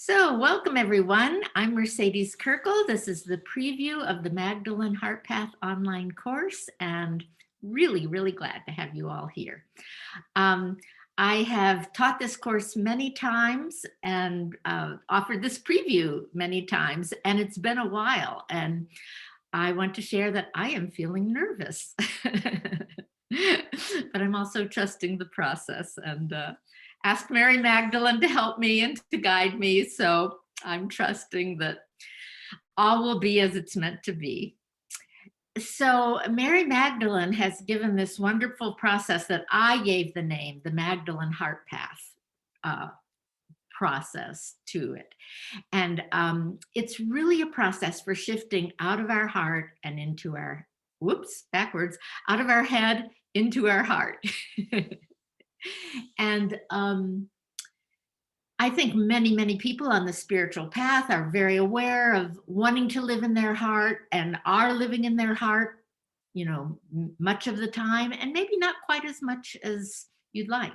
So, welcome everyone. I'm Mercedes Kirkle. This is the preview of the Magdalene Heart Path online course, and really glad to have you all here. Um, I have taught this course many times and offered this preview many times, and it's been a while. And I want to share that I am feeling nervous, but I'm also trusting the process and ask Mary Magdalene to help me and to guide me. So I'm trusting that all will be as it's meant to be. So Mary Magdalene has given this wonderful process that I gave the name, the Magdalene Heart Path uh, process to it. And it's really a process for shifting out of our heart and into our, whoops, backwards, out of our head into our heart. And I think many people on the spiritual path are very aware of wanting to live in their heart and are living in their heart, much of the time, and maybe not quite as much as you'd like.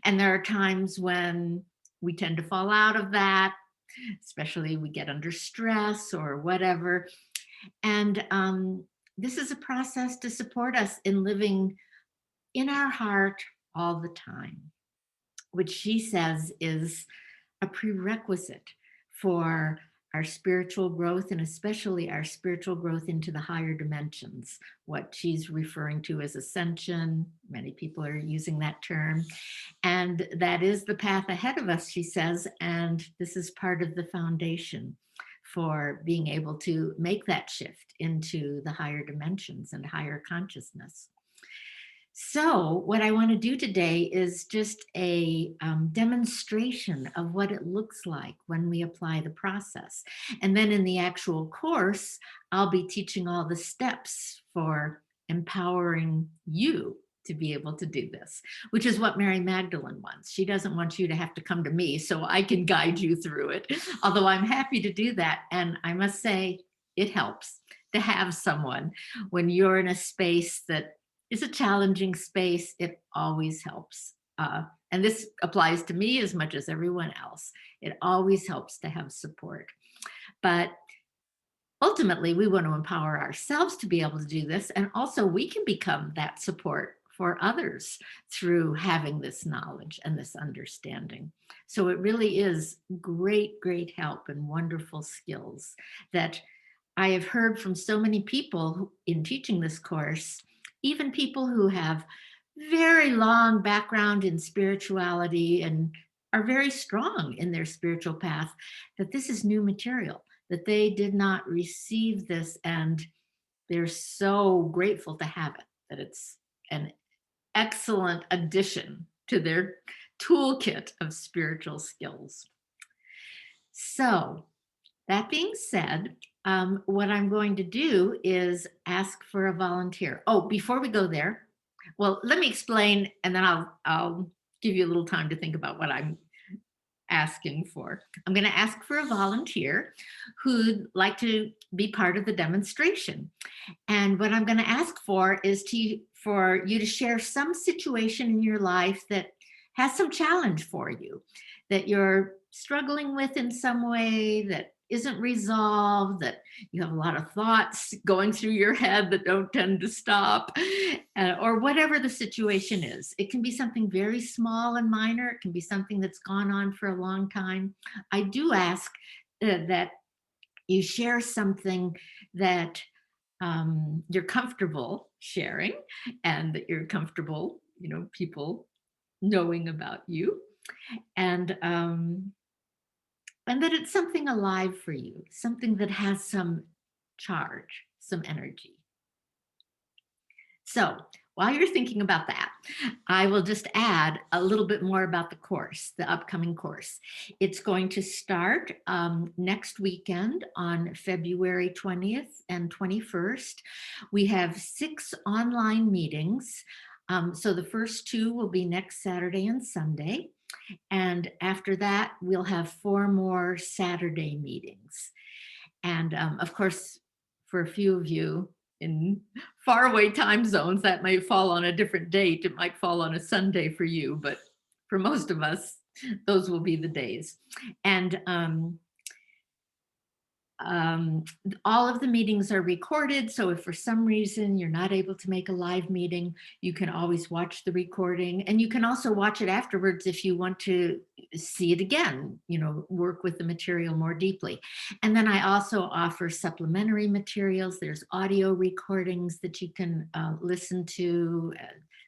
And there are times when we tend to fall out of that, especially we get under stress or whatever. And this is a process to support us in living in our heart all the time, which she says is a prerequisite for our spiritual growth, and especially our spiritual growth into the higher dimensions, what she's referring to as ascension. Many people are using that term. And that is the path ahead of us, she says. And this is part of the foundation for being able to make that shift into the higher dimensions and higher consciousness. So what I want to do today is just a demonstration of what it looks like when we apply the process. And then in the actual course, I'll be teaching all the steps for empowering you to be able to do this, which is what Mary Magdalene wants. She doesn't want you to have to come to me so I can guide you through it, although I'm happy to do that. And I must say, it helps to have someone when you're in a space that is a challenging space. It always helps. And this applies to me as much as everyone else. It always helps to have support. But ultimately, we want to empower ourselves to be able to do this. And also, we can become that support for others through having this knowledge and this understanding. So it really is great help and wonderful skills that I have heard from so many people in teaching this course, even people who have very long background in spirituality and are very strong in their spiritual path, that this is new material, that they did not receive this, and they're so grateful to have it, that it's an excellent addition to their toolkit of spiritual skills. So that being said, what I'm going to do is ask for a volunteer. Oh, before we go there, well, let me explain, and then I'll give you a little time to think about what I'm asking for. I'm going to ask for a volunteer who'd like to be part of the demonstration. And what I'm going to ask for is for you to share some situation in your life that has some challenge for you, that you're struggling with in some way, that isn't resolved, that you have a lot of thoughts going through your head that don't tend to stop, or whatever the situation is. It can be something very small and minor. It can be something that's gone on for a long time. I do ask that you share something that you're comfortable sharing, and that you're comfortable, people knowing about you, and that it's something alive for you, something that has some charge, some energy. So while you're thinking about that, I will just add a little bit more about the course, the upcoming course. It's going to start next weekend on February 20th and 21st. We have 6 online meetings. So the first 2 will be next Saturday and Sunday. And after that, we'll have 4 more Saturday meetings. And of course, for a few of you in faraway time zones, that may fall on a different date. It might fall on a Sunday for you, but for most of us, those will be the days. And all of the meetings are recorded. So if for some reason you're not able to make a live meeting, you can always watch the recording, and you can also watch it afterwards if you want to see it again, work with the material more deeply. And then I also offer supplementary materials. There's audio recordings that you can listen to,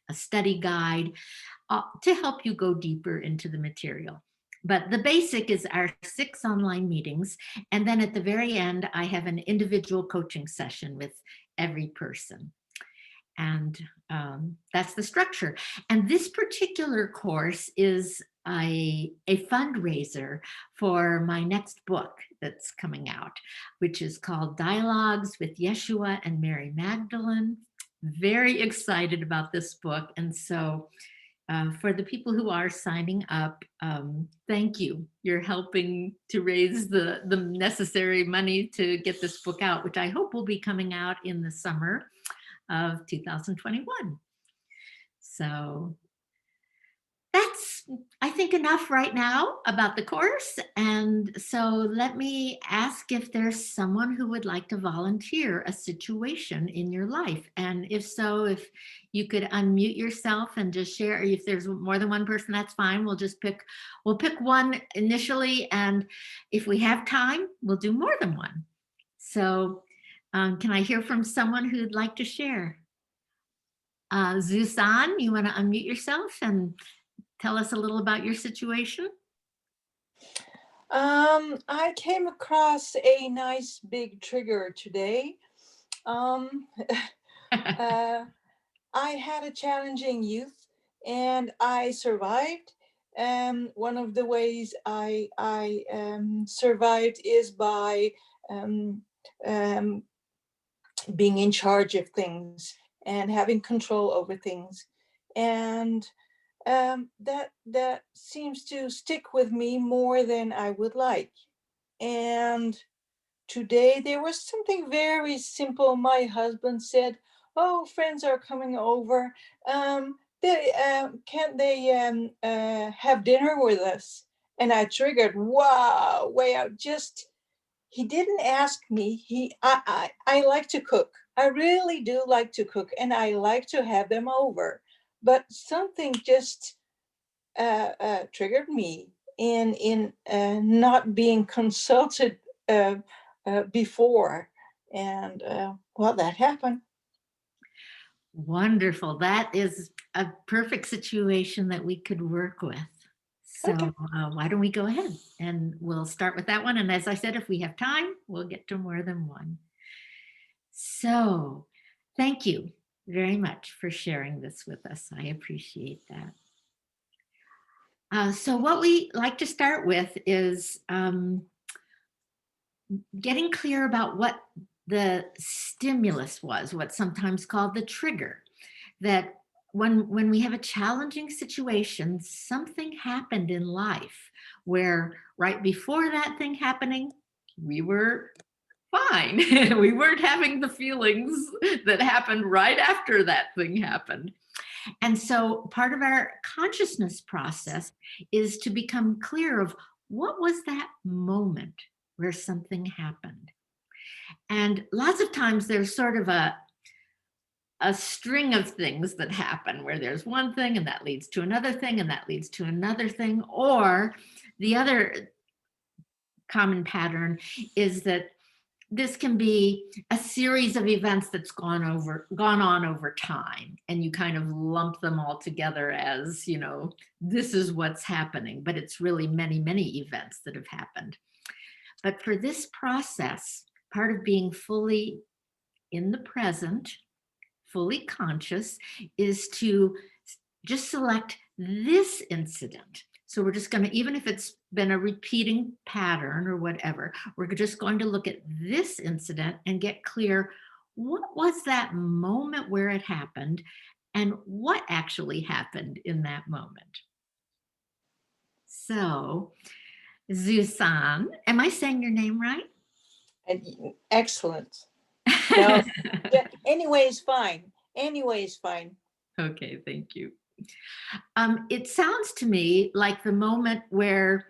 a study guide to help you go deeper into the material. But the basic is our 6 online meetings. And then at the very end, I have an individual coaching session with every person. And that's the structure. And this particular course is a fundraiser for my next book that's coming out, which is called Dialogues with Yeshua and Mary Magdalene. Very excited about this book. And so for the people who are signing up, thank you. You're helping to raise the necessary money to get this book out, which I hope will be coming out in the summer of 2021. So that's, I think, enough right now about the course. And so let me ask if there's someone who would like to volunteer a situation in your life. And if so, if you could unmute yourself and just share. If there's more than one person, that's fine. We'll pick one initially. And if we have time, we'll do more than one. So can I hear from someone who'd like to share? Zuzan, you want to unmute yourself and tell us a little about your situation? I came across a nice big trigger today. I had a challenging youth and I survived. One of the ways I survived is by being in charge of things and having control over things. And that seems to stick with me more than I would like. And today there was something very simple. My husband said, "Oh, friends are coming over. Can't they have dinner with us?" And I triggered, wow, way out. Just he didn't ask me. I like to cook. I really do like to cook, and I like to have them over. But something just triggered me in not being consulted before, and well, that happened. Wonderful. That is a perfect situation that we could work with. So Okay. why don't we go ahead and we'll start with that one. And as I said, if we have time, we'll get to more than one. So thank you very much for sharing this with us. I appreciate that. So what we like to start with is getting clear about what the stimulus was, what's sometimes called the trigger. That when we have a challenging situation, something happened in life where right before that thing happening, we were fine. We weren't having the feelings that happened right after that thing happened. And so part of our consciousness process is to become clear of what was that moment where something happened. And lots of times there's sort of a string of things that happen where there's one thing and that leads to another thing and that leads to another thing. Or the other common pattern is that this can be a series of events that's gone on over time, and you kind of lump them all together as, this is what's happening, but it's really many, many events that have happened. But for this process, part of being fully in the present, fully conscious, is to just select this incident. So we're just going to, even if it's been a repeating pattern or whatever, we're just going to look at this incident and get clear, what was that moment where it happened and what actually happened in that moment? So, Zuzan, am I saying your name right? Excellent. No, anyway is fine. Anyway is fine. Okay, thank you. It sounds to me like the moment where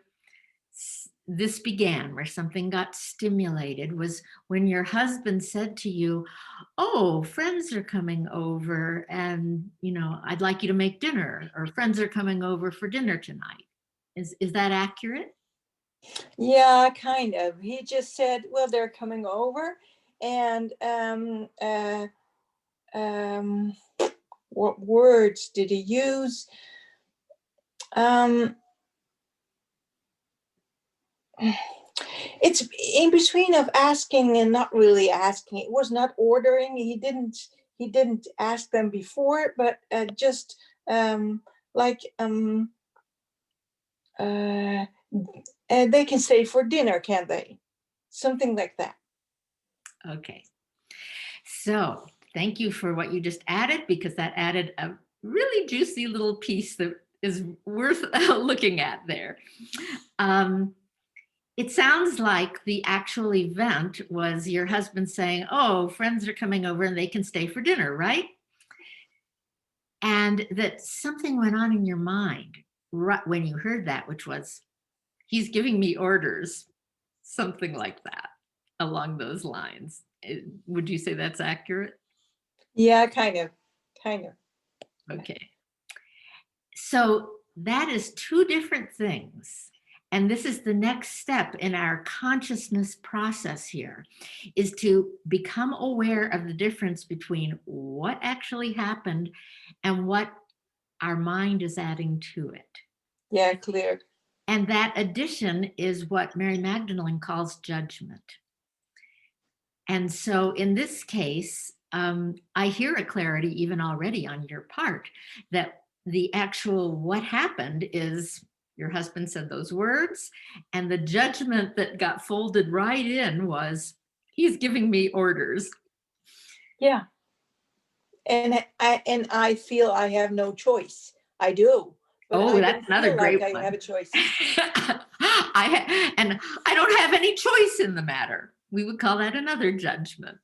this began, where something got stimulated, was when your husband said to you, "Oh, friends are coming over, and I'd like you to make dinner," or "Friends are coming over for dinner tonight." Is that accurate? Yeah, kind of. He just said, "Well, they're coming over," and um, what words did he use? Um, it's in between of asking and not really asking. It was not ordering. He didn't ask them before, but just like uh, they can stay for dinner, can't they? Something like that. Okay. So thank you for what you just added, because that added a really juicy little piece that is worth looking at there. Um, it sounds like the actual event was your husband saying, "Oh, friends are coming over and they can stay for dinner," right? And that something went on in your mind right when you heard that, which was, "He's giving me orders," something like that, along those lines. Would you say that's accurate? Yeah, kind of. Okay. So that is two different things. And this is the next step in our consciousness process here, is to become aware of the difference between what actually happened and what our mind is adding to it. Yeah, clear. And that addition is what Mary Magdalene calls judgment. And so in this case, I hear a clarity even already on your part that the actual what happened is your husband said those words, and the judgment that got folded right in was, "He's giving me orders." Yeah. And I feel I have no choice. I do, but Oh, I that's don't another feel like great I have one. a choice. And I don't have any choice in the matter. We would call that another judgment.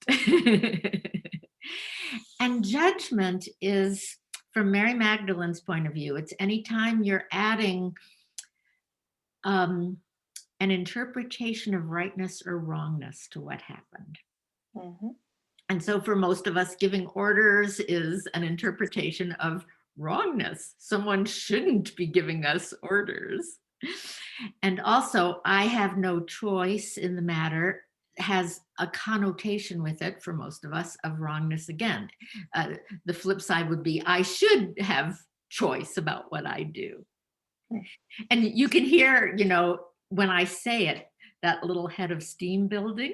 And judgment is, from Mary Magdalene's point of view, it's anytime you're adding um, an interpretation of rightness or wrongness to what happened. Mhm. And so for most of us, giving orders is an interpretation of wrongness. Someone shouldn't be giving us orders. And also, "I have no choice in the matter" has a connotation with it for most of us of wrongness again. The flip side would be, "I should have choice about what I do." Mm. And you can hear, when I say it, that little head of steam building,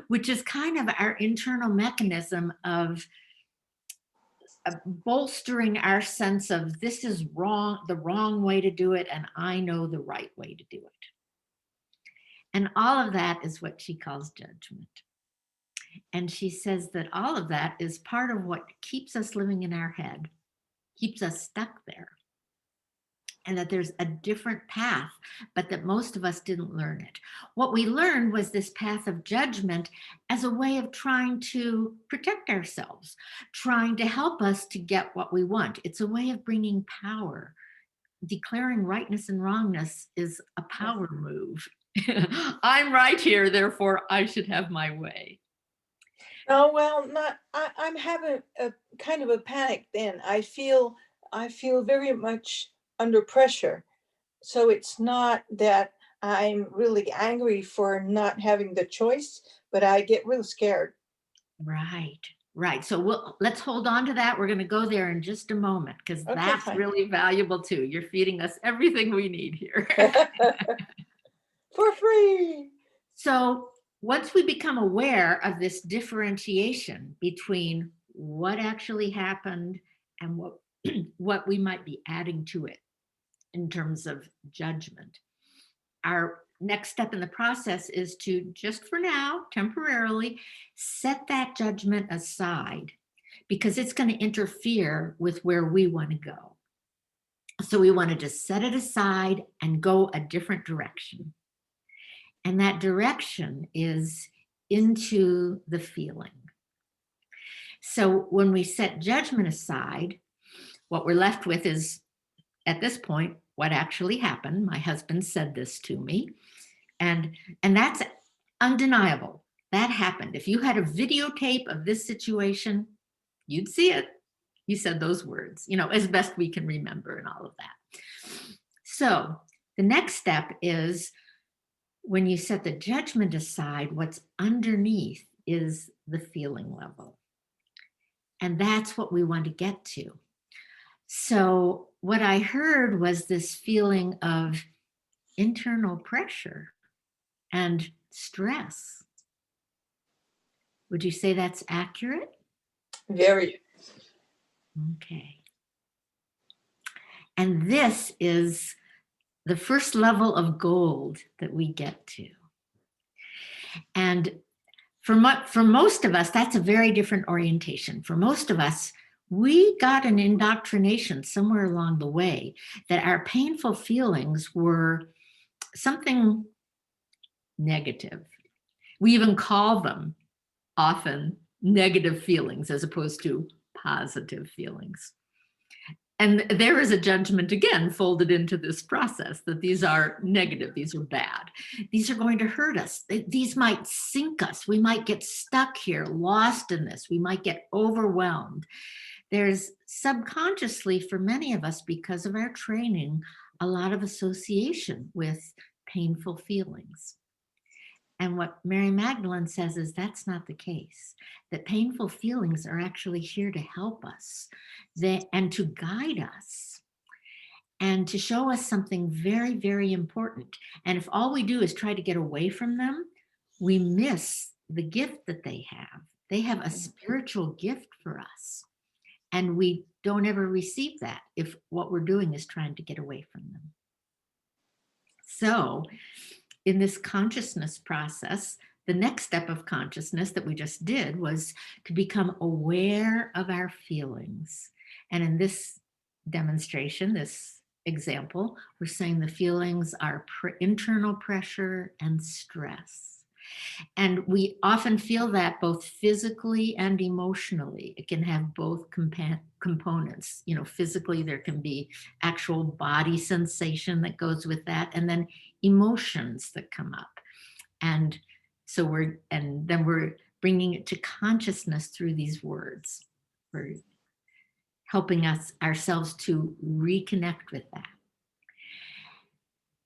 which is kind of our internal mechanism of bolstering our sense of, this is wrong, the wrong way to do it, and I know the right way to do it. And all of that is what she calls judgment. And she says that all of that is part of what keeps us living in our head, keeps us stuck there. And that there's a different path, but that most of us didn't learn it. What we learned was this path of judgment as a way of trying to protect ourselves, trying to help us to get what we want. It's a way of bringing power. Declaring rightness and wrongness is a Yeah. power move. I'm right here, therefore I should have my way. Oh well, not. I'm having a kind of a panic. Then I feel very much under pressure. So it's not that I'm really angry for not having the choice, but I get real scared. Right, right. So let's hold on to that. We're going to go there in just a moment, because Okay, that's fine. really valuable too. You're feeding us everything we need here. For free. So once we become aware of this differentiation between what actually happened and what what we might be adding to it in terms of judgment, our next step in the process is to, just for now, temporarily, set that judgment aside, because it's going to interfere with where we want to go. So we want to just set it aside and go a different direction. And that direction is into the feeling. So when we set judgment aside, what we're left with is, at this point, what actually happened. My husband said this to me, and that's undeniable. That happened. If you had a videotape of this situation, you'd see it. You said those words, as best we can remember, and all of that. So the next step is, when you set the judgment aside, what's underneath is the feeling level. And that's what we want to get to. So what I heard was this feeling of internal pressure and stress. Would you say that's accurate? Very. Okay. And this is the first level of gold that we get to. And for most of us, that's a very different orientation. For most of us, we got an indoctrination somewhere along the way that our painful feelings were something negative. We even call them often negative feelings as opposed to positive feelings. And there is a judgment, again, folded into this process, that these are negative, these are bad. These are going to hurt us. These might sink us. We might get stuck here, lost in this. We might get overwhelmed. There's subconsciously, for many of us, because of our training, a lot of association with painful feelings. And what Mary Magdalene says is that's not the case, that painful feelings are actually here to help us and to guide us and to show us something very, very important. And if all we do is try to get away from them, we miss the gift that they have. They have a spiritual gift for us. And we don't ever receive that if what we're doing is trying to get away from them. So in this consciousness process, the next step of consciousness that we just did was to become aware of our feelings. And in this demonstration, this example, we're saying the feelings are internal pressure and stress. And we often feel that both physically and emotionally. It can have both components. Physically, there can be actual body sensation that goes with that, and then emotions that come up. And so we're bringing it to consciousness through these words. We're helping ourselves to reconnect with that.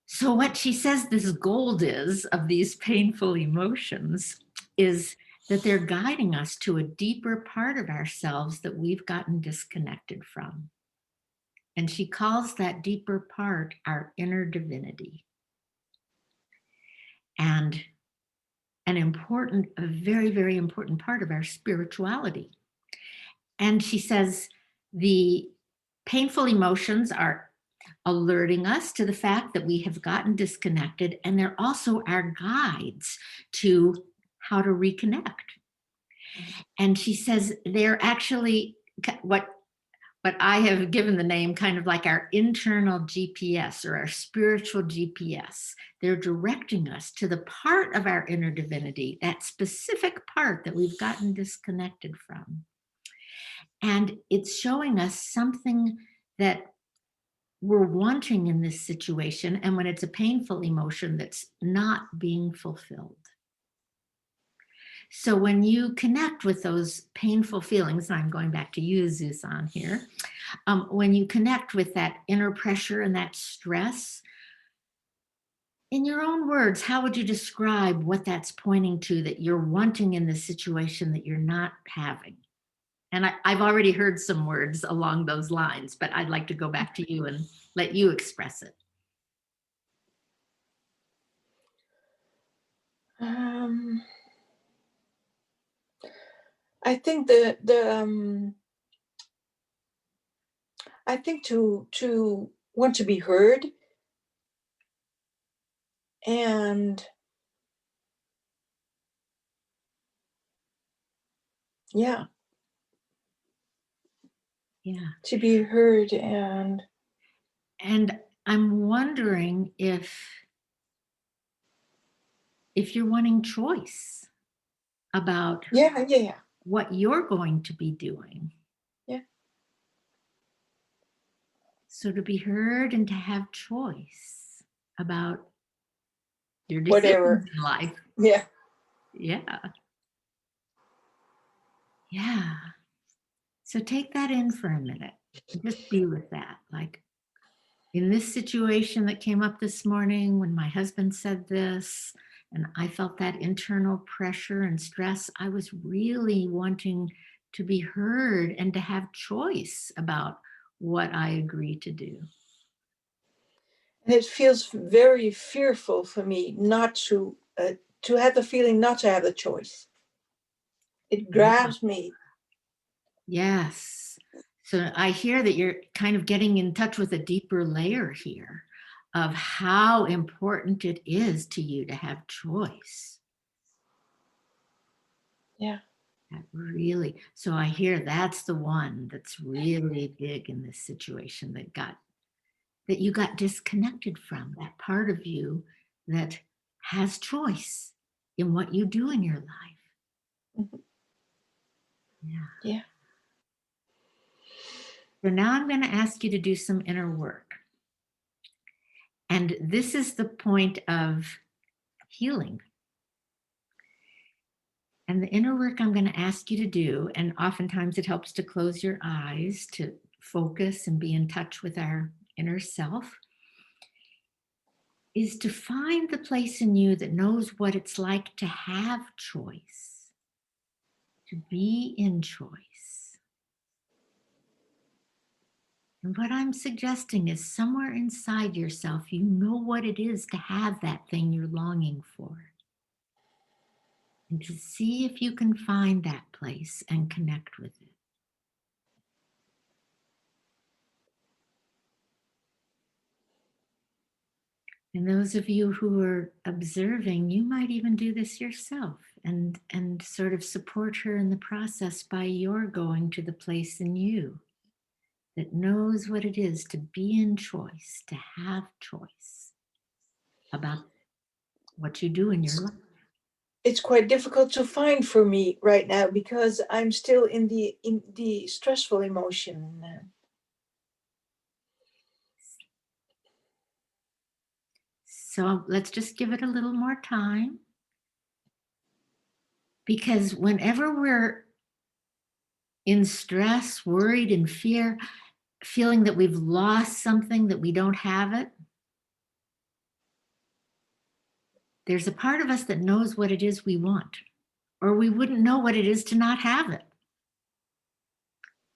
So what she says this gold is of these painful emotions is that they're guiding us to a deeper part of ourselves that we've gotten disconnected from. And she calls that deeper part our inner divinity. And a very, very important part of our spirituality. And she says the painful emotions are alerting us to the fact that we have gotten disconnected, and they're also our guides to how to reconnect. And she says they're actually what I have given the name kind of like our internal GPS or our spiritual GPS. They're directing us to the part of our inner divinity, that specific part that we've gotten disconnected from. And it's showing us something that we're wanting in this situation, and when it's a painful emotion that's not being fulfilled. So when you connect with those painful feelings, and I'm going back to you, Zuzan, here, when you connect with that inner pressure and that stress, in your own words, how would you describe what that's pointing to that you're wanting in the situation that you're not having? And I've already heard some words along those lines, but I'd like to go back to you and let you express it. I think I think to want to be heard and yeah, to be heard. And I'm wondering if you're wanting choice about yeah what you're going to be doing. Yeah. So to be heard and to have choice about your Whatever. decisions in life. Yeah. Yeah. Yeah. So take that in for a minute. Just be with that. Like in this situation that came up this morning when my husband said this, and I felt that internal pressure and stress, I was really wanting to be heard and to have choice about what I agree to do. And it feels very fearful for me not to have the feeling not to have the choice. It Yeah. grabs me. Yes. So I hear that you're kind of getting in touch with a deeper layer here of how important it is to you to have choice. Yeah. That really, so I hear that's the one that's really big in this situation that you got disconnected from, that part of you that has choice in what you do in your life. Mhm. Yeah. Yeah. So now I'm going to ask you to do some inner work. And this is the point of healing. And the inner work I'm going to ask you to do, and oftentimes it helps to close your eyes to focus and be in touch with our inner self, is to find the place in you that knows what it's like to have choice, to be in choice. And what I'm suggesting is somewhere inside yourself, you know what it is to have that thing you're longing for. And to see if you can find that place and connect with it. And those of you who are observing, you might even do this yourself and sort of support her in the process by your going to the place in you that knows what it is to be in choice, to have choice about what you do in your life. It's quite difficult to find for me right now because I'm still in the stressful emotion. So let's just give it a little more time, because whenever we're in stress, worried, and fear, feeling that we've lost something, that we don't have it, there's a part of us that knows what it is we want, or we wouldn't know what it is to not have it.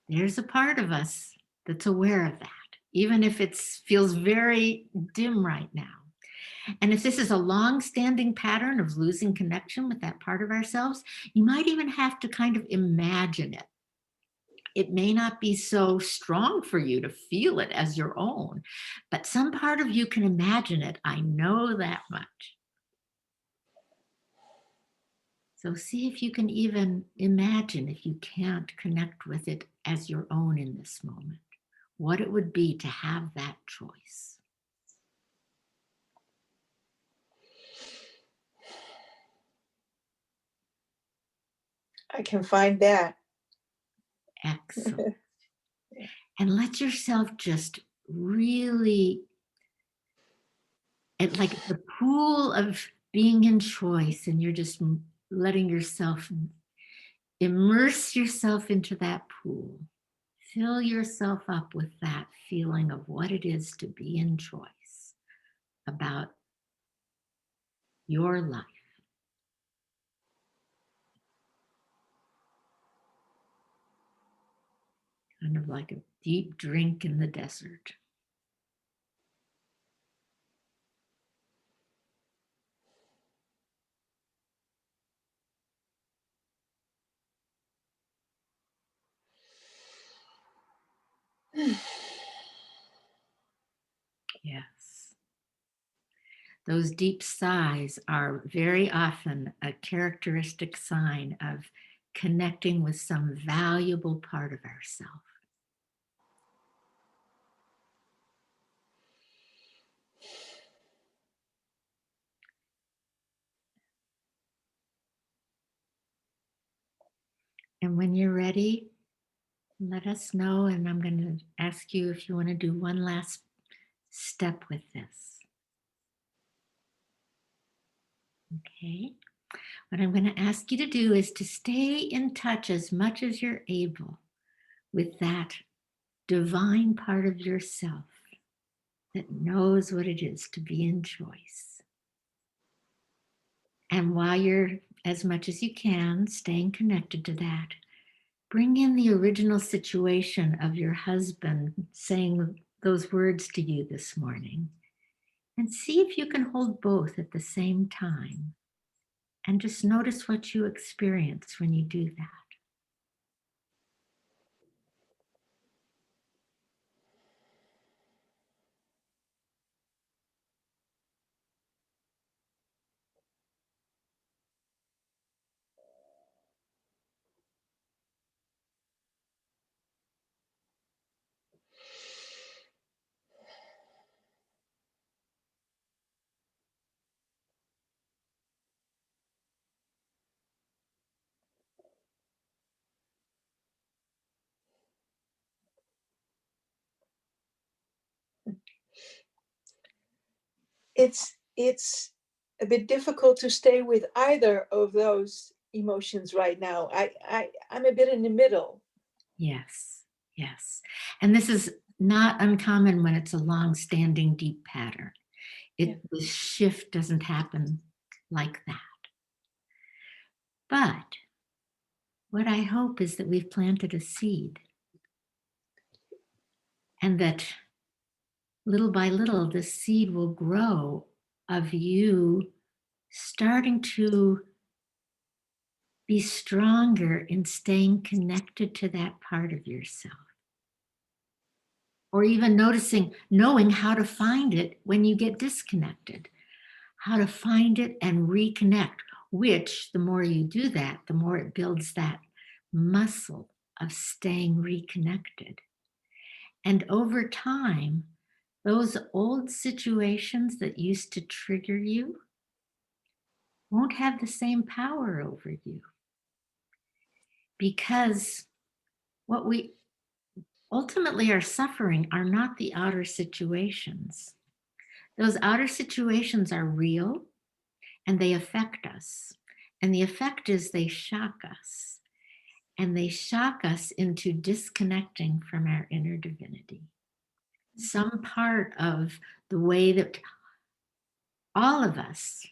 There's a part of us that's aware of that, even if it feels very dim right now. And if this is a long-standing pattern of losing connection with that part of ourselves, you might even have to kind of imagine it. It may not be so strong for you to feel it as your own, but some part of you can imagine it. I know that much. So see if you can even imagine, if you can't connect with it as your own in this moment, what it would be to have that choice. I can find that. Excellent. And let yourself just really, at like the pool of being in choice, and you're just letting yourself immerse yourself into that pool. Fill yourself up with that feeling of what it is to be in choice about your life. Kind of like a deep drink in the desert. Yes. Those deep sighs are very often a characteristic sign of connecting with some valuable part of ourselves. And when you're ready, Let us know, and I'm going to ask you if you want to do one last step with this. Okay. What I'm going to ask you to do is to stay in touch as much as you're able with that divine part of yourself that knows what it is to be in choice. And while you're, as much as you can, staying connected to that, bring in the original situation of your husband saying those words to you this morning, and see if you can hold both at the same time. And just notice what you experience when you do that. It's a bit difficult to stay with either of those emotions right now. I'm a bit in the middle. Yes, yes. And this is not uncommon when it's a long-standing deep pattern. The shift doesn't happen like that. But what I hope is that we've planted a seed, and that little by little, this seed will grow of you starting to be stronger in staying connected to that part of yourself. Or even knowing how to find it when you get disconnected, how to find it and reconnect, which the more you do that, the more it builds that muscle of staying reconnected. And over time, those old situations that used to trigger you won't have the same power over you. Because what we ultimately are suffering are not the outer situations. Those outer situations are real and they affect us. And the effect is they shock us. And they shock us into disconnecting from our inner divinity. Some part of the way that all of us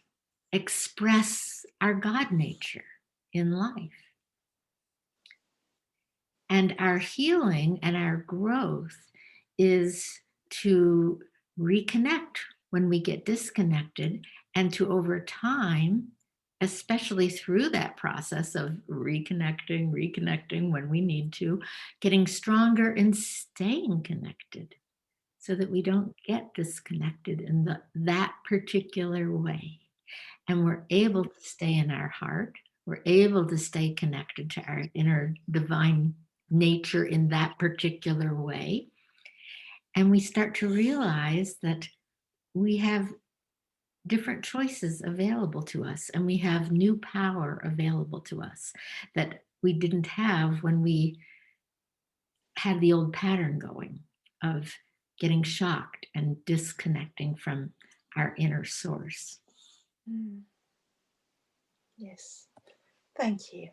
express our God nature in life. And our healing and our growth is to reconnect when we get disconnected, and to, over time, especially through that process of reconnecting when we need to, getting stronger and staying connected so that we don't get disconnected in that particular way. And we're able to stay in our heart. We're able to stay connected to our inner divine nature in that particular way. And we start to realize that we have different choices available to us, and we have new power available to us that we didn't have when we had the old pattern going of getting shocked and disconnecting from our inner source. Yes. Thank you.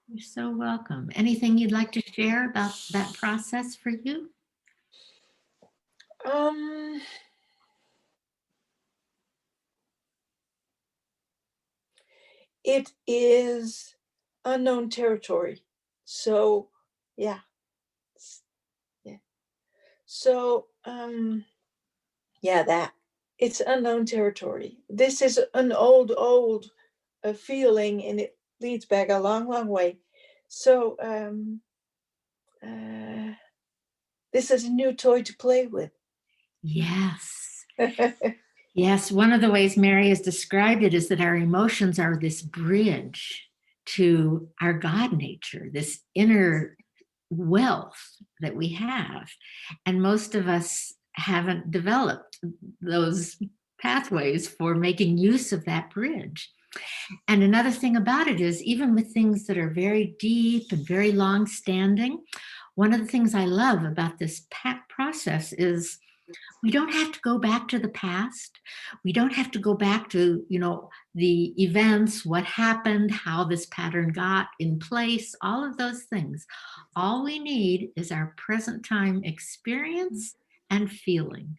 You're so welcome. Anything you'd like to share about that process for you? It is unknown territory. So, yeah. Yeah. So, that it's unknown territory. This is an old feeling, and it leads back a long way. So, this is a new toy to play with. Yes. Yes, one of the ways Mary has described it is that our emotions are this bridge to our God nature, this inner wealth that we have. And most of us haven't developed those pathways for making use of that bridge. And another thing about it is, even with things that are very deep and very long standing, one of the things I love about this process is we don't have to go back to the past. We don't have to go back to, the events, what happened, how this pattern got in place, all of those things. All we need is our present time experience and feeling.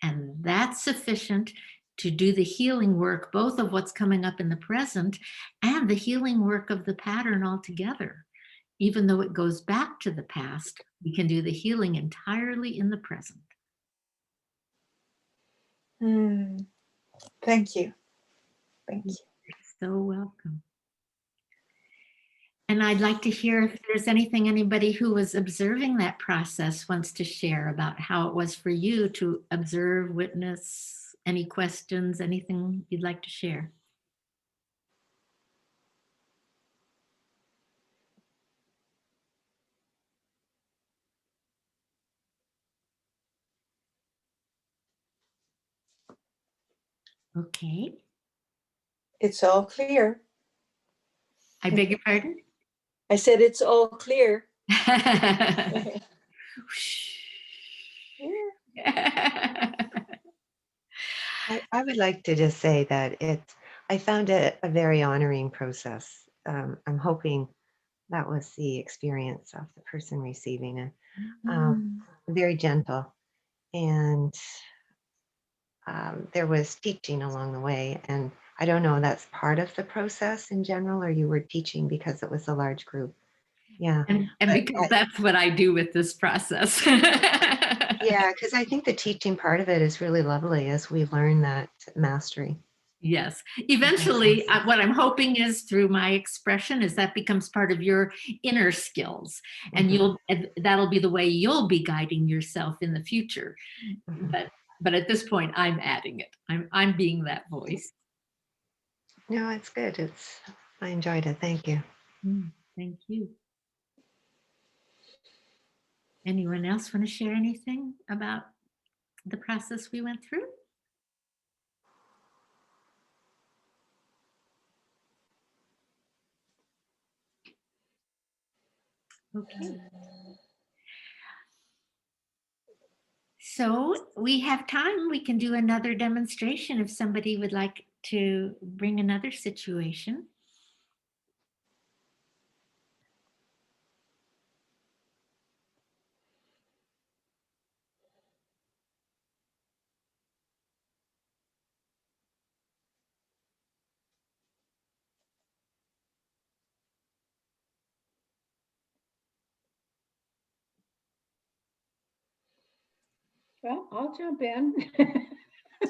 And that's sufficient to do the healing work, both of what's coming up in the present and the healing work of the pattern altogether. Even though it goes back to the past, we can do the healing entirely in the present. Thank you. Thank you. You're so welcome. And I'd like to hear if there's anybody who was observing that process wants to share about how it was for you to observe, witness, any questions, anything you'd like to share. Okay. It's all clear. I beg your pardon? I said it's all clear. I would like to just say that I found it a very honoring process. I'm hoping that was the experience of the person receiving it. Very gentle. And there was teaching along the way. And I don't know, that's part of the process in general, or you were teaching because it was a large group. Yeah. And because that's what I do with this process. Yeah, because I think the teaching part of it is really lovely as we learn that mastery. Yes. Eventually, what I'm hoping is through my expression is that becomes part of your inner skills, and that'll be the way you'll be guiding yourself in the future. But at this point, I'm adding it. I'm being that voice. No, it's good. I enjoyed it. Thank you. Thank you. Anyone else want to share anything about the process we went through? Okay. So we have time. We can do another demonstration if somebody would like to bring another situation. Well, I'll jump in.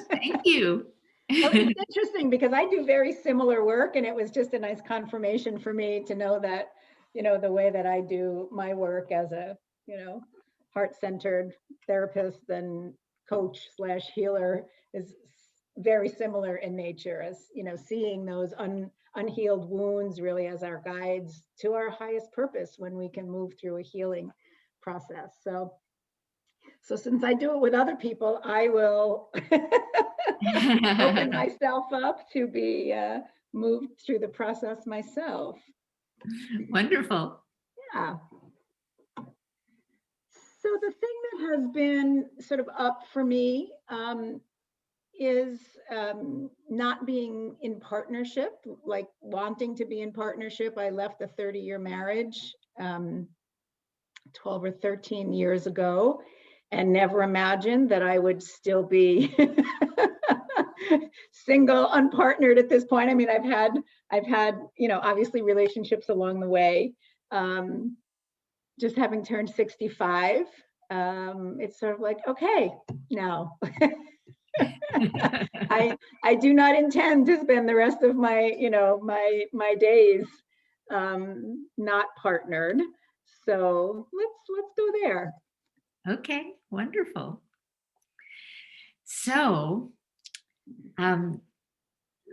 Thank you. It's interesting because I do very similar work, and it was just a nice confirmation for me to know that, the way that I do my work as a, heart-centered therapist and coach / healer is very similar in nature, as, seeing those unhealed wounds really as our guides to our highest purpose when we can move through a healing process. So since I do it with other people, I will open myself up to be moved through the process myself. Wonderful. Yeah. So the thing that has been sort of up for me is not being in partnership, like wanting to be in partnership. I left a 30-year marriage 12 or 13 years ago, and never imagined that I would still be single, unpartnered at this point. I mean, I've had, obviously relationships along the way. Just having turned 65, it's sort of like, okay, now I do not intend to spend the rest of my, my days not partnered. So let's go there. Okay, wonderful. So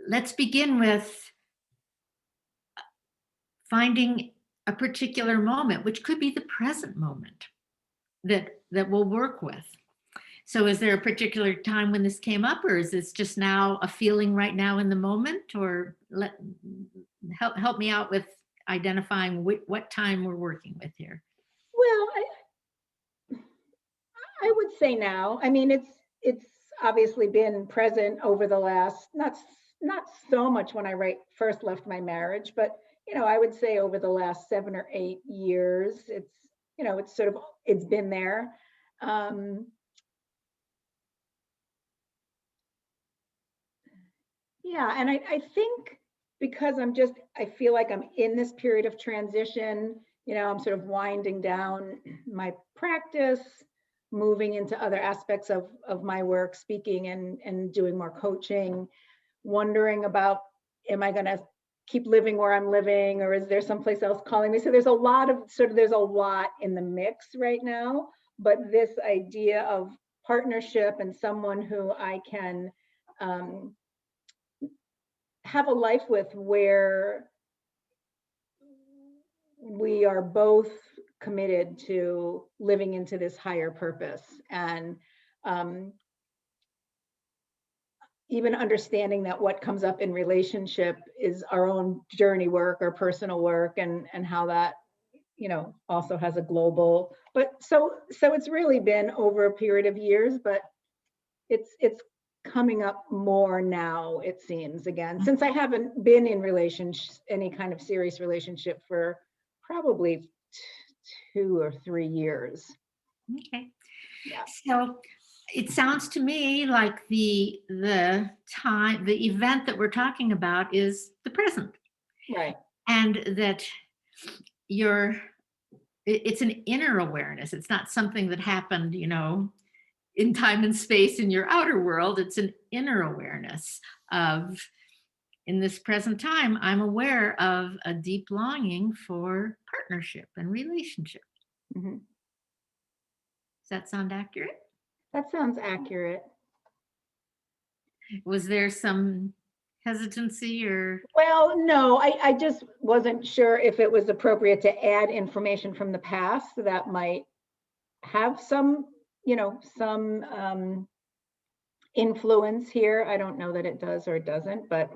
let's begin with finding a particular moment, which could be the present moment that we'll work with. So is there a particular time when this came up, or is this just now a feeling right now in the moment? Or help me out with identifying what time we're working with here. Well, I would say now. I mean, it's obviously been present over the last, not so much when I first left my marriage, but I would say over the last 7 or 8 years, it's been there. Yeah, and I think because I feel like I'm in this period of transition, I'm sort of winding down my practice, moving into other aspects of my work, speaking and doing more coaching, wondering about, am I going to keep living where I'm living, or is there someplace else calling me? So there's a lot in the mix right now, but this idea of partnership and someone who I can have a life with, where we are both committed to living into this higher purpose, and even understanding that what comes up in relationship is our own journey work or personal work, and how that also has a global, but so it's really been over a period of years, but it's coming up more now, it seems, again, since I haven't been in any kind of serious relationship for probably 2 or 3 years. Okay. Yeah. So it sounds to me like the event that we're talking about is the present. Right. And that it's an inner awareness. It's not something that happened, in time and space in your outer world. It's an inner awareness of, in this present time, I'm aware of a deep longing for partnership and relationship. Mm-hmm. Does that sound accurate? That sounds accurate. Was there some hesitancy or? Well, no, I just wasn't sure if it was appropriate to add information from the past that might have some influence here. I don't know that it does or it doesn't, but.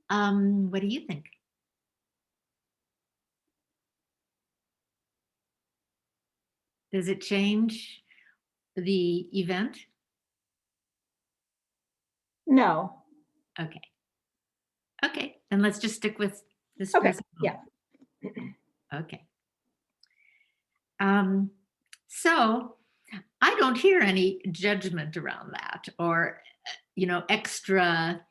What do you think? Does it change the event? No. Okay. Okay, then let's just stick with this. Okay, yeah. Okay. So I don't hear any judgment around that, or, extra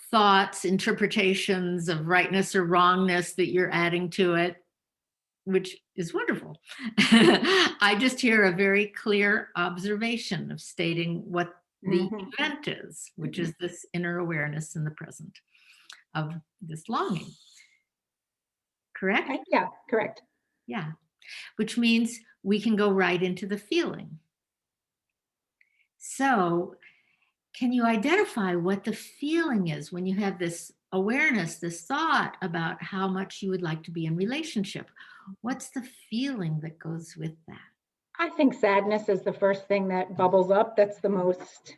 thoughts, interpretations of rightness or wrongness that you're adding to it, which is wonderful. I just hear a very clear observation of stating what the event is, which is this inner awareness in the present of this longing. Correct? Yeah, correct. Yeah, which means we can go right into the feeling. So, can you identify what the feeling is when you have this awareness, this thought about how much you would like to be in relationship? What's the feeling that goes with that? I think sadness is the first thing that bubbles up. That's the most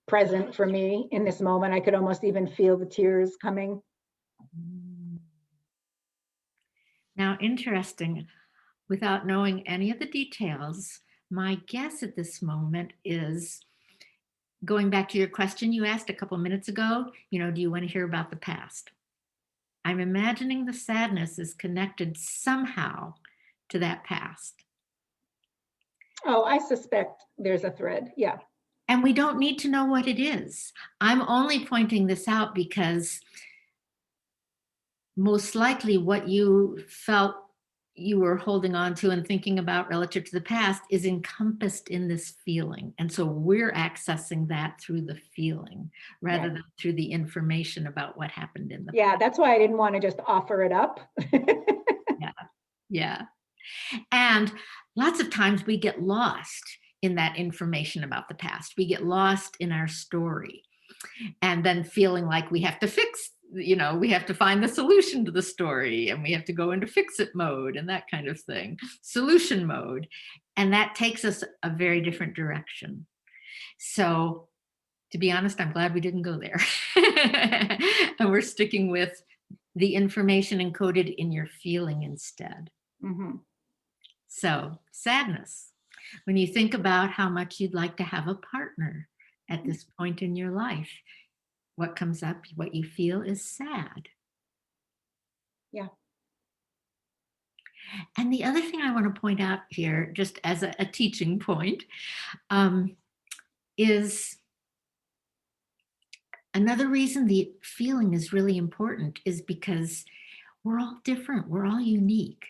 present for me in this moment. I could almost even feel the tears coming. Now, interesting, without knowing any of the details, my guess at this moment is, going back to your question you asked a couple minutes ago, do you want to hear about the past? I'm imagining the sadness is connected somehow to that past. Oh, I suspect there's a thread. Yeah. And we don't need to know what it is. I'm only pointing this out because most likely what you felt you were holding on to and thinking about relative to the past is encompassed in this feeling. And so we're accessing that through the feeling rather than through the information about what happened in the past. Yeah, that's why I didn't want to just offer it up. Yeah. And lots of times we get lost in that information about the past. We get lost in our story and then feeling like we have to fix you know, we have to find the solution to the story, and we have to go into fix it mode and that kind of thing, solution mode. And that takes us a very different direction. So to be honest, I'm glad we didn't go there. And we're sticking with the information encoded in your feeling instead. Mhm. So sadness. When you think about how much you'd like to have a partner at this point in your life, what comes up, what you feel is sad. Yeah. And the other thing I want to point out here, just as a teaching point, is another reason the feeling is really important is because we're all different, we're all unique.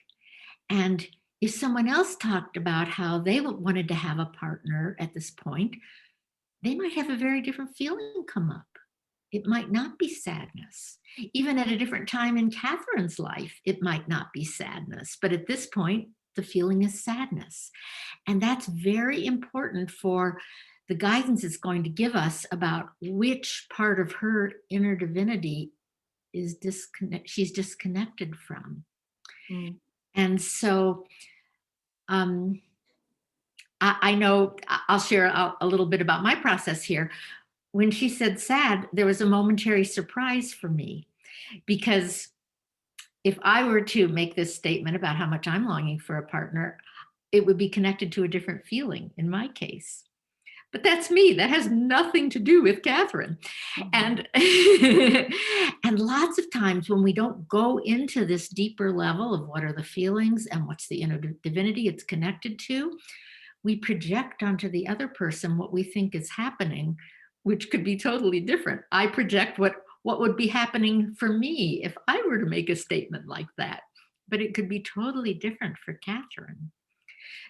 And if someone else talked about how they wanted to have a partner at this point, they might have a very different feeling come up. It might not be sadness. Even at a different time in Catherine's life, it might not be sadness. But at this point, the feeling is sadness. And that's very important for the guidance it's going to give us about which part of her inner divinity is she's disconnected from. Mm. And so I know I'll share a little bit about my process here. When she said sad, there was a momentary surprise for me, because if I were to make this statement about how much I'm longing for a partner, it would be connected to a different feeling in my case. But that's me. That has nothing to do with Catherine. And and lots of times when we don't go into this deeper level of what are the feelings and what's the inner divinity it's connected to, we project onto the other person what we think is happening, which could be totally different. I project what would be happening for me if I were to make a statement like that, but it could be totally different for Catherine.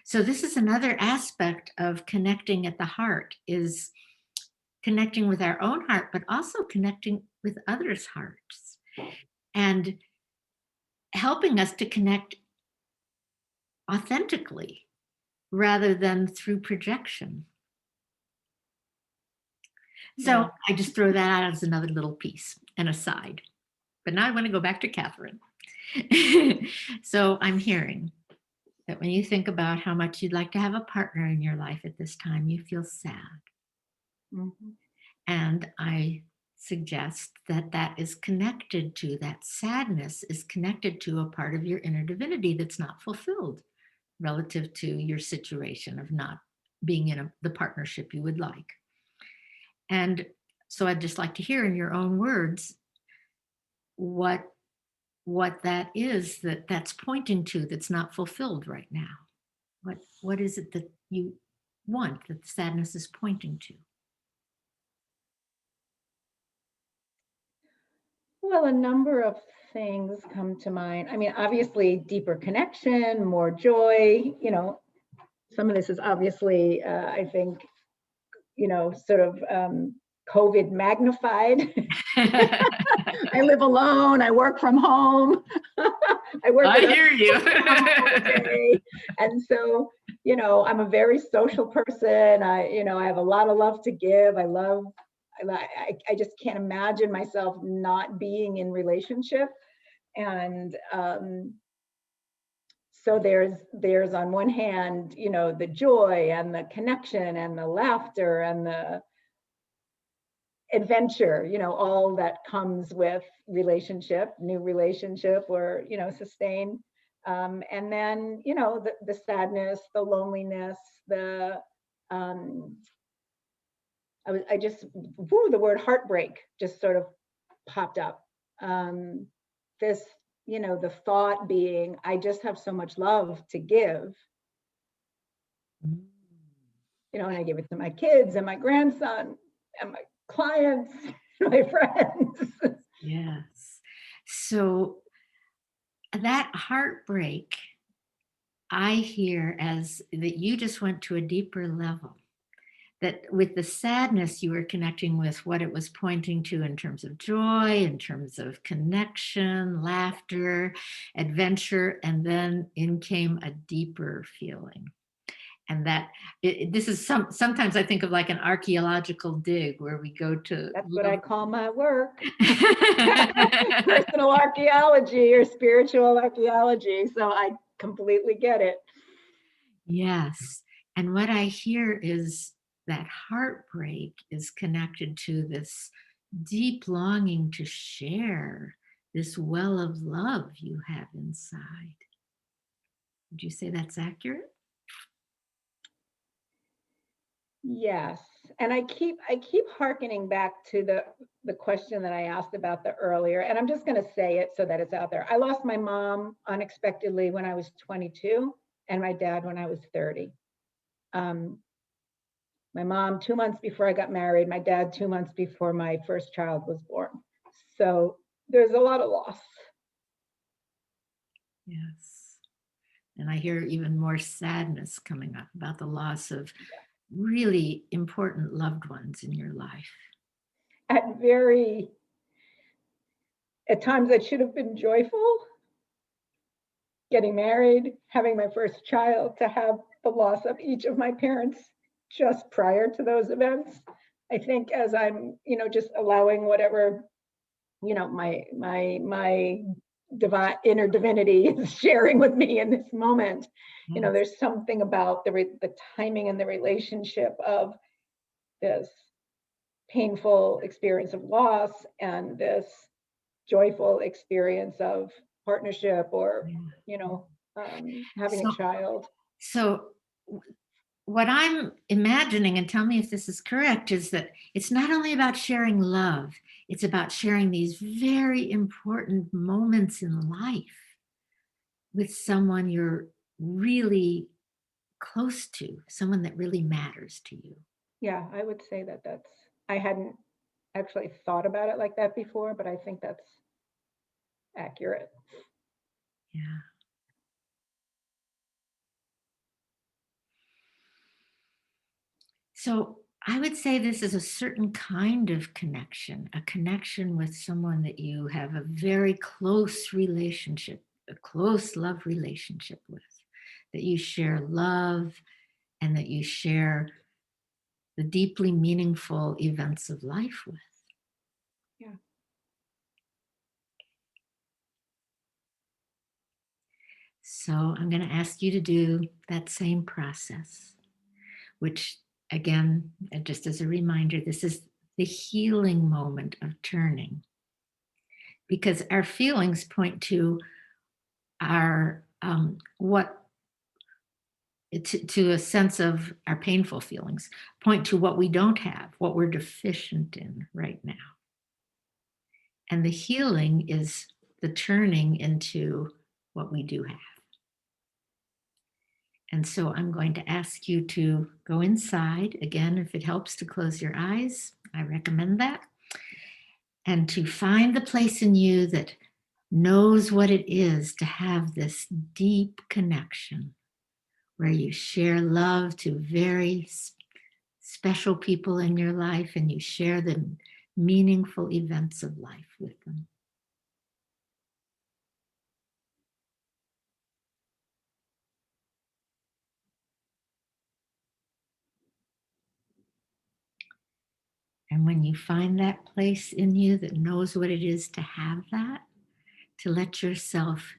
So this is another aspect of connecting at the heart, is connecting with our own heart, but also connecting with others' hearts and helping us to connect authentically rather than through projection. So Yeah. I just throw that out as another little piece, an aside. But now I want to go back to Catherine. So I'm hearing that when you think about how much you'd like to have a partner in your life at this time, you feel sad. Mhm. And I suggest that that is connected to, that sadness is connected to a part of your inner divinity that's not fulfilled relative to your situation of not being in the partnership you would like. And so I'd just like to hear in your own words what that is that's pointing to that's not fulfilled right now. What is it that you want that the sadness is pointing to? Well, a number of things come to mind. I mean, obviously, deeper connection, more joy. Some of this is obviously, I think, sort of COVID magnified. I live alone. I work from home. I work. I hear you. And so, I'm a very social person. I have a lot of love to give. I just can't imagine myself not being in relationship. And so there's on one hand, the joy and the connection and the laughter and the adventure, all that comes with new relationship or, sustain. And then, the sadness, the loneliness, the word heartbreak just sort of popped up. The thought being, I just have so much love to give, and I give it to my kids and my grandson and my clients, my friends. Yes. So that heartbreak, I hear as that you just went to a deeper level. That with the sadness, you were connecting with what it was pointing to in terms of joy, in terms of connection, laughter, adventure, and then in came a deeper feeling. And that this is sometimes I think of like an archaeological dig where we go to That's what I look. call my work. Personal archaeology or spiritual archaeology. So I completely get it. Yes. And what I hear is that heartbreak is connected to this deep longing to share this well of love you have inside. Would you say that's accurate? Yes. And I keep hearkening back to the question that I asked about the earlier, and I'm just going to say it so that it's out there. I lost my mom unexpectedly when I was 22 and my dad when I was 30. My mom 2 months before I got married, my dad 2 months before my first child was born. So there's a lot of loss. Yes. And I hear even more sadness coming up about the loss of really important loved ones in your life. At times I should have been joyful, getting married, having my first child, to have the loss of each of my parents just prior to those events. I think as I'm, just allowing whatever, my divine inner divinity is sharing with me in this moment, Yes. there's something about the timing and the relationship of this painful experience of loss and this joyful experience of partnership or, having a So, child. so what I'm imagining, and tell me if this is correct, is that it's not only about sharing love, it's about sharing these very important moments in life with someone you're really close to, someone that really matters to you. Yeah, I would say I hadn't actually thought about it like that before, but I think that's accurate. Yeah. So I would say this is a certain kind of connection, a connection with someone that you have a very close relationship, a close love relationship with, that you share love and that you share the deeply meaningful events of life with. Yeah. So I'm going to ask you to do that same process, which again, just as a reminder, this is the healing moment of turning, because our feelings point to our to a sense of our painful feelings, point to what we don't have, what we're deficient in right now. And the healing is the turning into what we do have. And so I'm going to ask you to go inside. Again, if it helps to close your eyes, I recommend that. And to find the place in you that knows what it is to have this deep connection where you share love to very special people in your life and you share the meaningful events of life with them. And when you find that place in you that knows what it is to have that, to let yourself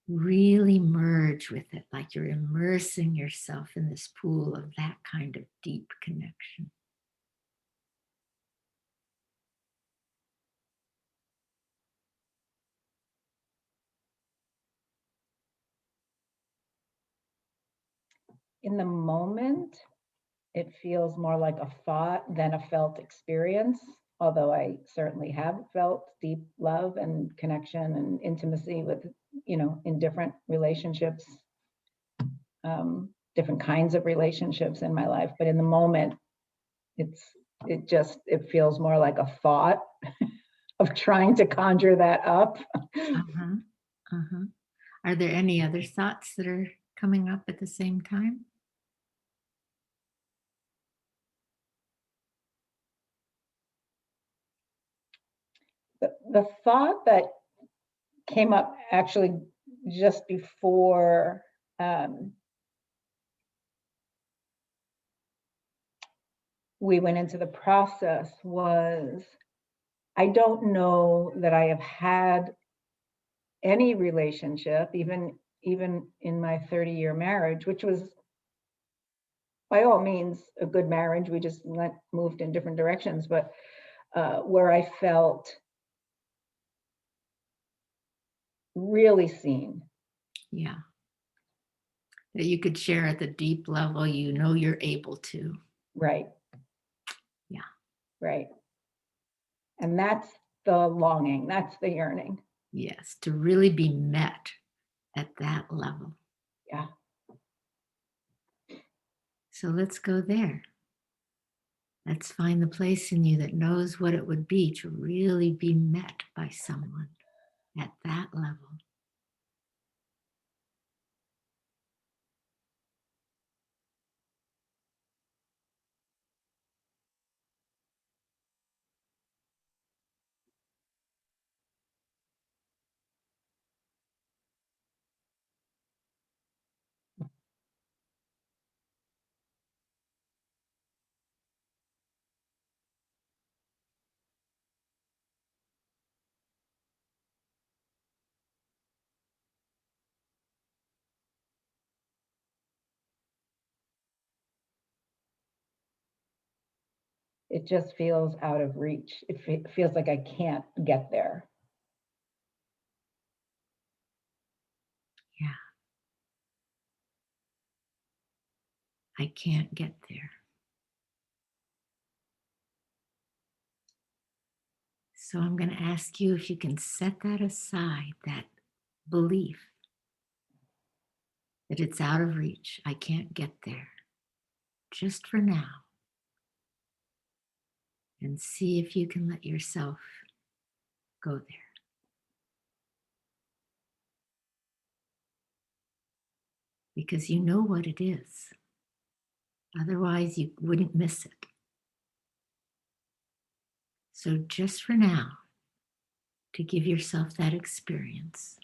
really merge with it, like you're immersing yourself in this pool of that kind of deep connection. In the moment, it feels more like a thought than a felt experience, although I certainly have felt deep love and connection and intimacy with, in different relationships, different kinds of relationships in my life. But in the moment, it feels more like a thought of trying to conjure that up. Uh-huh. Uh-huh. Are there any other thoughts that are coming up at the same time? The thought that came up actually just before we went into the process was, I don't know that I have had any relationship, even in my 30-year marriage, which was by all means a good marriage. We just moved in different directions, but where I felt really seen. Yeah. That you could share at the deep level, you know, you're able to. Right. Yeah. Right. And that's the longing, that's the yearning. Yes, to really be met at that level. Yeah. So let's go there. Let's find the place in you that knows what it would be to really be met by someone at that level. It just feels out of reach. It feels like I can't get there. Yeah. I can't get there. So I'm going to ask you if you can set that aside, that belief that it's out of reach. I can't get there. Just for now. And see if you can let yourself go there. Because you know what it is. Otherwise, you wouldn't miss it. So just for now, to give yourself that experience.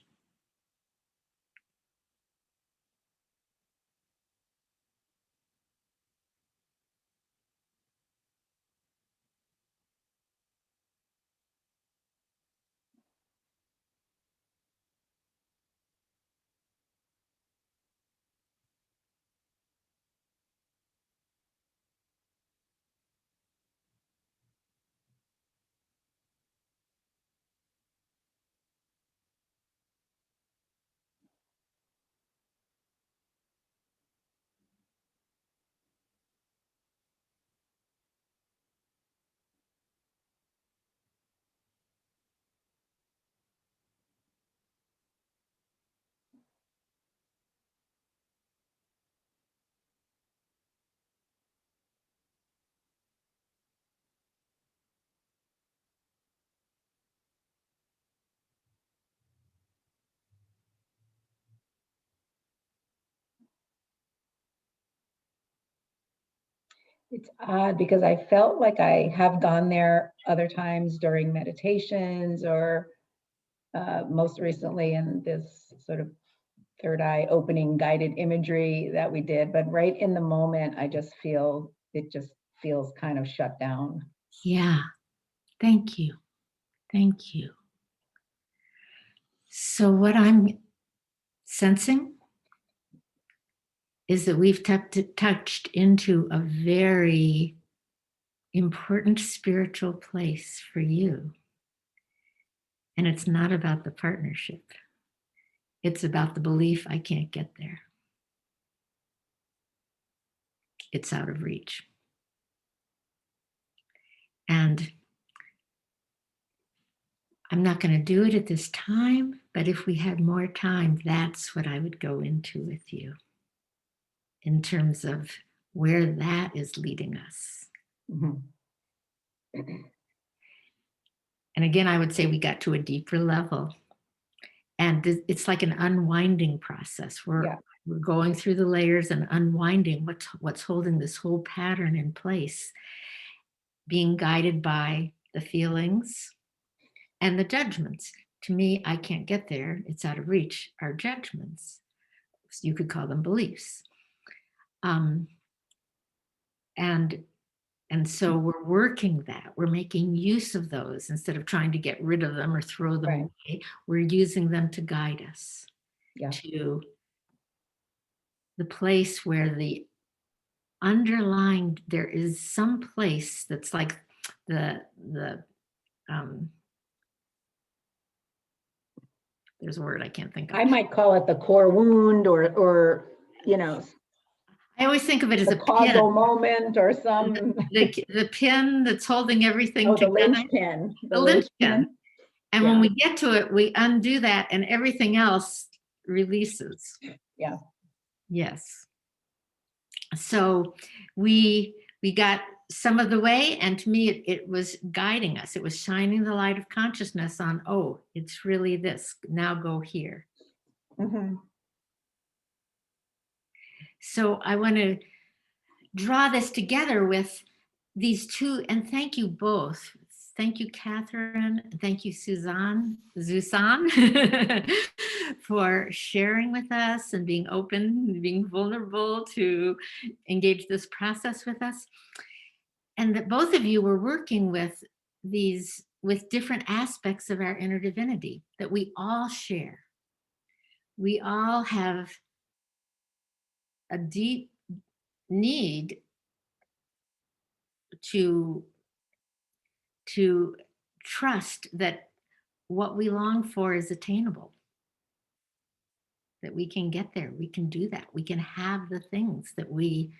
It's odd because I felt like I have gone there other times during meditations or most recently in this sort of third eye opening guided imagery that we did. But right in the moment, I just feel, it just feels kind of shut down. Yeah. Thank you. Thank you. So what I'm sensing is that we've touched into a very important spiritual place for you. And it's not about the partnership. It's about the belief I can't get there. It's out of reach. And I'm not going to do it at this time, but if we had more time, that's what I would go into with you in terms of where that is leading us. Mhm. And again, I would say we got to a deeper level. And it's like an unwinding process. We're going through the layers and unwinding what's holding this whole pattern in place, being guided by the feelings and the judgments. To me, I can't get there. It's out of reach. Our judgments. You could call them beliefs. And And so we're working that. We're making use of those instead of trying to get rid of them or throw them Right. away. We're using them to guide us Yeah. to the place where the underlying, there is some place that's like um, there's a word I can't think of. I might call it the core wound, or you know, I always think of it as the a causal pin. moment, or some The pin that's holding everything the together. linchpin. The linchpin. And when Yeah. we get to it, we undo that and everything else releases. Yeah. Yes. So we got some of the way, and to me it was guiding us. It was shining the light of consciousness on, oh, it's really this. Now go here. Mhm. So I want to draw this together with these two, and thank you both. Thank you, Catherine. Thank you, Susan, for sharing with us and being open, being vulnerable to engage this process with us. And that both of you were working with these, with different aspects of our inner divinity that we all share. We all have a deep need to trust that what we long for is attainable, that we can get there, we can do that, we can have the things that we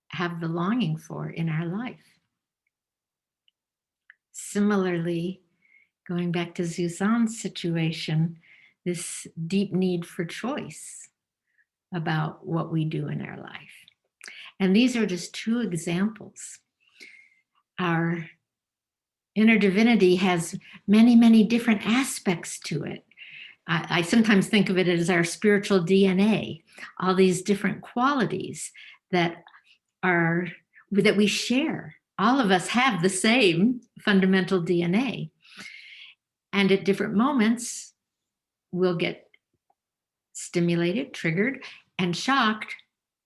have the longing for in our life. Similarly, going back to Suzanne's situation, this deep need for choice about what we do in our life. And these are just two examples. Our inner divinity has many, many different aspects to it. I sometimes think of it as our spiritual DNA, all these different qualities that we share. All of us have the same fundamental DNA. And at different moments, we'll get stimulated, triggered, and shocked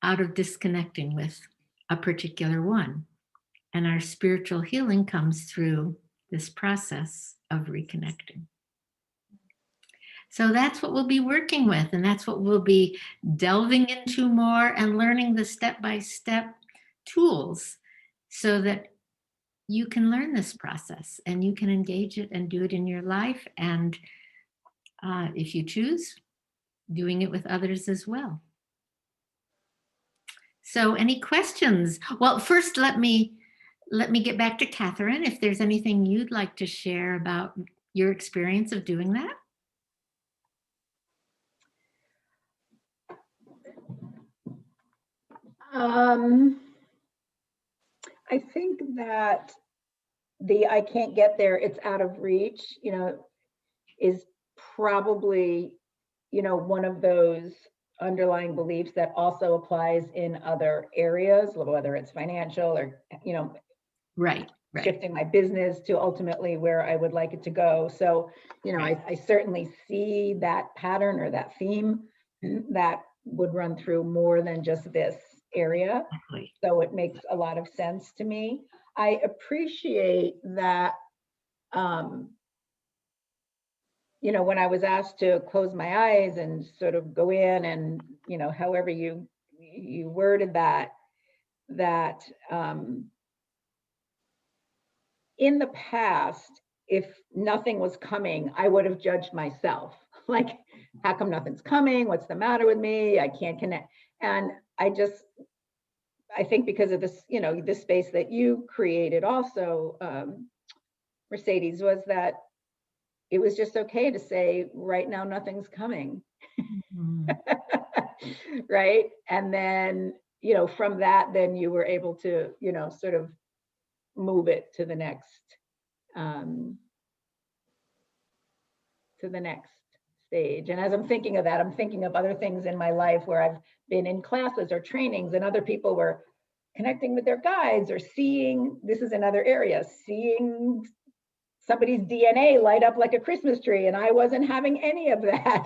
out of disconnecting with a particular one. And our spiritual healing comes through this process of reconnecting. So that's what we'll be working with, and that's what we'll be delving into more and learning the step-by-step tools so that you can learn this process and you can engage it and do it in your life. And if you choose, doing it with others as well. So any questions? Well, first, let me get back to Catherine. If there's anything you'd like to share about your experience of doing that. I think that I can't get there, it's out of reach, is probably, one of those underlying beliefs that also applies in other areas, whether it's financial or, Right. shifting my business to ultimately where I would like it to go. So, Right. I certainly see that pattern or that theme that would run through more than just this area. Exactly. So it makes a lot of sense to me. I appreciate that, when I was asked to close my eyes and sort of go in and, however you worded that in the past, if nothing was coming, I would have judged myself. Like, how come nothing's coming? What's the matter with me? I can't connect. And I think because of this, this space that you created also, Mercedes, was that it was just okay to say, right now, nothing's coming. Mm-hmm. Right. And then, from that, then you were able to, sort of move it to the next stage. And as I'm thinking of that, I'm thinking of other things in my life where I've been in classes or trainings and other people were connecting with their guides or seeing, this is another area, seeing somebody's DNA light up like a Christmas tree, and I wasn't having any of that.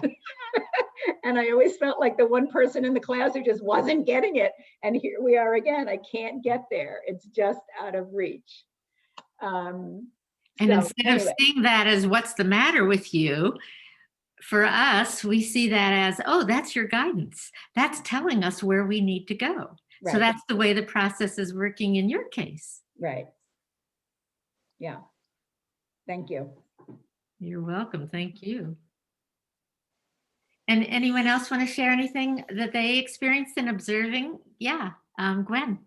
And I always felt like the one person in the class who just wasn't getting it. And here we are again. I can't get there. It's just out of reach. And So, instead anyway. of seeing that as what's the matter with you, for us, we see that as, oh, that's your guidance. That's telling us where we need to go. So Right. that's the way the process is working in your case. Right. Yeah. Thank you. You're welcome. Thank you. And anyone else want to share anything that they experienced in observing? Yeah, Gwen.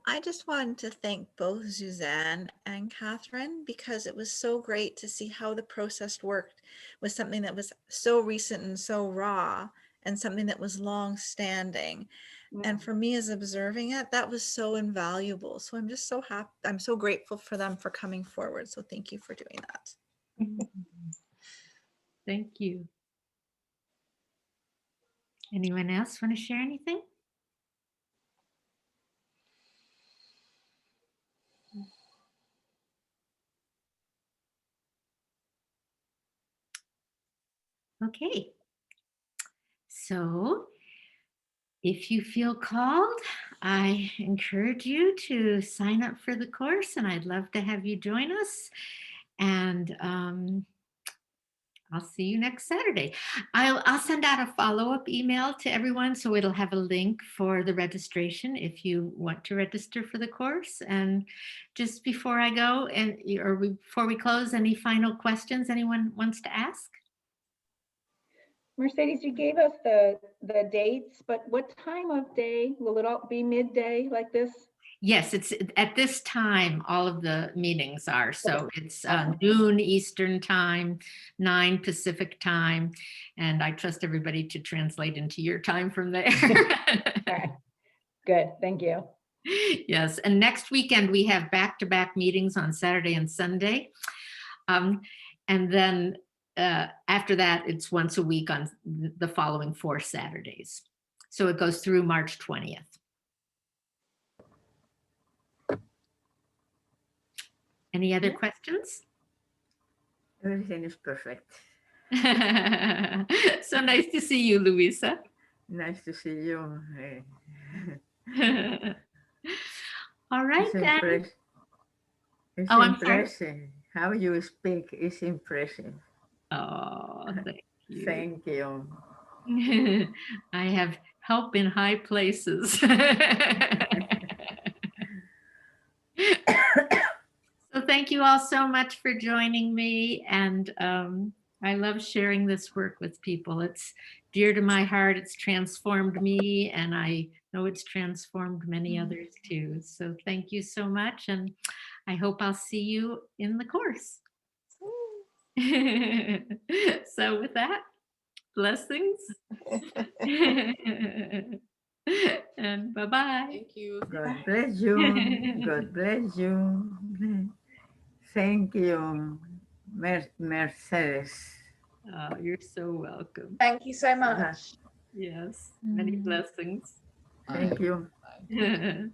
I just wanted to thank both Suzanne and Catherine, because it was so great to see how the process worked with something that was so recent and so raw, and something that was long standing. And for me, as observing it, that was so invaluable. So I'm just so happy. I'm so grateful for them for coming forward. So thank you for doing that. Thank you. Anyone else want to share anything? Okay. So if you feel called, I encourage you to sign up for the course, and I'd love to have you join us. And I'll see you next Saturday. I'll send out a follow-up email to everyone, so it'll have a link for the registration if you want to register for the course. And just before I go, before we close, any final questions anyone wants to ask? Mercedes, you gave us the dates, but what time of day? Will it all be midday like this? Yes, it's at this time, all of the meetings are. So it's noon Eastern time, 9 Pacific time. And I trust everybody to translate into your time from there. All right. Good, thank you. Yes, and next weekend we have back-to-back meetings on Saturday and Sunday. And then after that, it's once a week on the following 4 Saturdays. So it goes through March 20th. Any other questions? Everything is perfect. So nice to see you, Luisa. Nice to see you. All right, It's then. It's Oh, I'm sorry. impressive. How you speak is impressive. Oh, thank you. Thank you. I have help in high places. So thank you all so much for joining me. And I love sharing this work with people. It's dear to my heart. It's transformed me, and I know it's transformed many others too. So thank you so much. And I hope I'll see you in the course. So with that, blessings. And bye-bye. Thank you. God bless you. God bless you. Thank you, Mercedes. Oh, you're so welcome. Thank you so much. Yes, many blessings. Thank you. Bye.